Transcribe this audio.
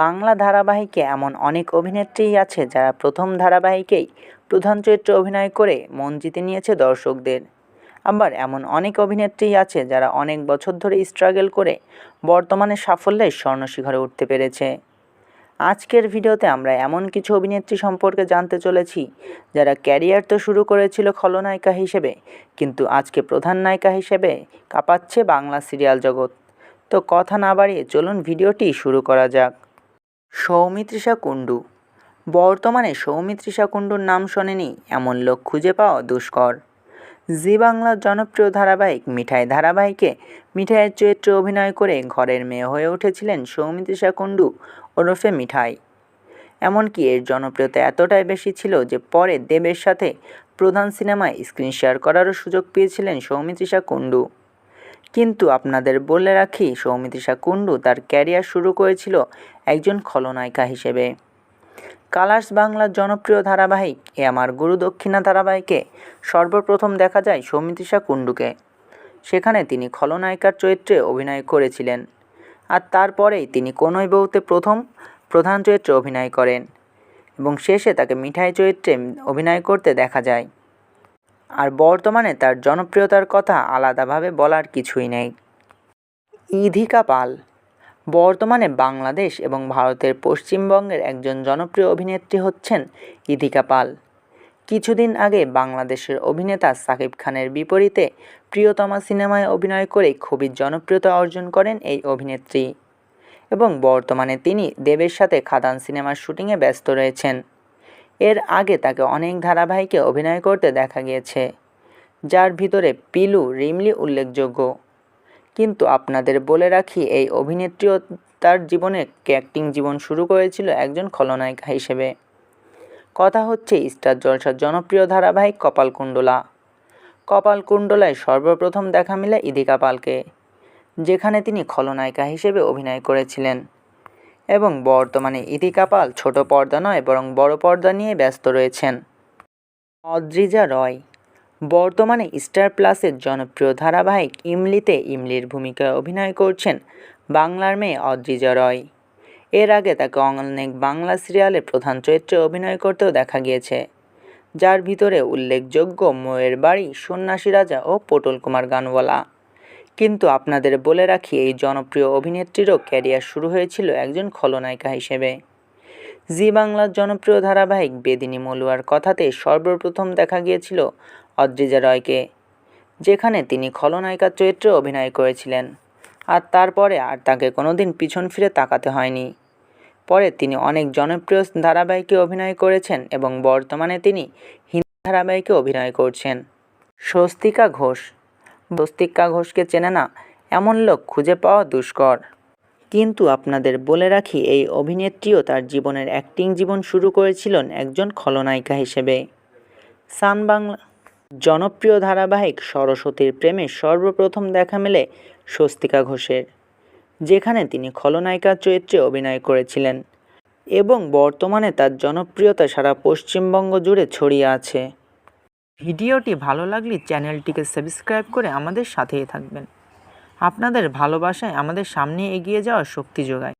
বাংলা ধারাবাহিকে এমন অনেক অভিনেত্রীই আছে যারা প্রথম ধারাবাহিকেই প্রধান চরিত্রে অভিনয় করে মন জিতে নিয়েছে দর্শকদের। আবার এমন অনেক অভিনেত্রীই আছে যারা অনেক বছর ধরে স্ট্রাগল করে বর্তমানে সাফল্যের স্বর্ণশিখরে উঠতে পেরেছে। আজকের ভিডিওতে আমরা এমন কিছু অভিনেত্রী সম্পর্কে জানতে চলেছি যারা ক্যারিয়ার তো শুরু করেছিল খলনায়িকা হিসেবে, কিন্তু আজকে প্রধান নায়িকা হিসেবে কাঁপাচ্ছে বাংলা সিরিয়াল জগৎ। তো কথা না বাড়িয়ে চলুন ভিডিওটি শুরু করা যাক। সৌমিত্রিষা কুণ্ডু। বর্তমানে সৌমিত্রিষা কুণ্ডুর নাম শোনেনি এমন লোক খুঁজে পাওয়া দুষ্কর। জি বাংলার জনপ্রিয় ধারাবাহিক মিঠাই ধারাবাহিকে মিঠাইয়ের চরিত্রে অভিনয় করে ঘরের মেয়ে হয়ে উঠেছিলেন সৌমিত্রিষা কুণ্ডু ওরফে মিঠাই। এমনকি এর জনপ্রিয়তা এতটাই বেশি ছিল যে পরে দেবের সাথে প্রধান সিনেমায় স্ক্রিন শেয়ার করারও সুযোগ পেয়েছিলেন সৌমিত্রিষা কুণ্ডু। কিন্তু আপনাদের বলে রাখি, সৌমিত্রিষা কুণ্ডু তার ক্যারিয়ার শুরু করেছিল একজন খলনায়িকা হিসেবে। কালার্স বাংলার জনপ্রিয় ধারাবাহিক এ আমার গুরু দক্ষিণা ধারাবাহিকে সর্বপ্রথম দেখা যায় সৌমিত্রিষা কুণ্ডুকে। সেখানে তিনি খলনায়িকার চরিত্রে অভিনয় করেছিলেন, আর তারপরেই তিনি কনই বউতে প্রধান চরিত্রে অভিনয় করেন এবং শেষে তাকে মিঠাই চরিত্রে অভিনয় করতে দেখা যায়। আর বর্তমানে তার জনপ্রিয়তার কথা আলাদাভাবে বলার কিছুই নেই। ইধিকা পাল বর্তমানে বাংলাদেশ এবং ভারতের পশ্চিমবঙ্গের একজন জনপ্রিয় অভিনেত্রী হচ্ছেন ইধিকা পাল। কিছুদিন আগে বাংলাদেশের অভিনেতা শাকিব খানের বিপরীতে প্রিয়তমা সিনেমায় অভিনয় করে খুবই জনপ্রিয়তা অর্জন করেন এই অভিনেত্রী এবং বর্তমানে তিনি দেবের সাথে খাদান সিনেমার শুটিংয়ে ব্যস্ত রয়েছেন। এর আগে তাকে অনেক ধারাবাহিকে অভিনয় করতে দেখা গিয়েছে, যার ভিতরে পিলু, রিমলি উল্লেখযোগ্য। কিন্তু আপনাদের বলে রাখি, এই অভিনেত্রীও তার জীবনে অ্যাক্টিং জীবন শুরু করেছিল একজন খলনায়িকা হিসেবে। কথা হচ্ছে স্টার জলসার জনপ্রিয় ধারাবাহিক কপালকুণ্ডলা। কপালকুণ্ডলায় সর্বপ্রথম দেখা মিলে ইধিকা পালকে, যেখানে তিনি খলনায়িকা হিসেবে অভিনয় করেছিলেন এবং বর্তমানে ইধিকা পাল ছোট পর্দা নয় বরং বড় পর্দা নিয়ে ব্যস্ত রয়েছেন। অদ্রিজা রয় বর্তমানে স্টার প্লাসের জনপ্রিয় ধারাবাহিক ইমলিতে ইমলির ভূমিকায় অভিনয় করছেন বাংলার মেয়ে অদ্রিজা রয়। এর আগে তাকে অনেক বাংলা সিরিয়ালে প্রধান চরিত্রে অভিনয় করতেও দেখা গিয়েছে, যার ভিতরে উল্লেখযোগ্য মোয়ের বাড়ি, সন্ন্যাসী রাজা ও পটল কুমার গানওয়ালা। কিন্তু আপনাদের বলে রাখি, এই জনপ্রিয় অভিনেত্রীরও ক্যারিয়ার শুরু হয়েছিল একজন খলনায়িকা হিসেবে। জি বাংলার জনপ্রিয় ধারাবাহিক বেদিনী মলুয়ার কথাতে সর্বপ্রথম দেখা গিয়েছিল অদ্রিজা রয়কে, যেখানে তিনি খলনায়িকার চরিত্রে অভিনয় করেছিলেন, আর তারপরে আর তাকে কোনোদিন পিছন ফিরে তাকাতে হয়নি। পরে তিনি অনেক জনপ্রিয় ধারাবাহিকে অভিনয় করেছেন এবং বর্তমানে তিনি হিন্দি ধারাবাহিকে অভিনয় করছেন। স্বস্তিকা ঘোষ। স্বস্তিকা ঘোষকে চেনে না এমন লোক খুঁজে পাওয়া দুষ্কর। কিন্তু আপনাদের বলে রাখি, এই অভিনেত্রীও তার জীবনের অ্যাক্টিং জীবন শুরু করেছিলেন একজন খলনায়িকা হিসেবে। সান বাংলা জনপ্রিয় ধারাবাহিক সরস্বতীর প্রেমে সর্বপ্রথম দেখা মেলে স্বস্তিকা ঘোষের, যেখানে তিনি খলনায়িকার চরিত্রে অভিনয় করেছিলেন এবং বর্তমানে তার জনপ্রিয়তা সারা পশ্চিমবঙ্গ জুড়ে ছড়িয়ে আছে। ভিডিওটি ভালো লাগলে চ্যানেলটিকে সাবস্ক্রাইব করে আমাদের সাথেই থাকবেন। আপনাদের ভালোবাসায় আমাদের সামনে এগিয়ে যাওয়ার শক্তি যোগায়।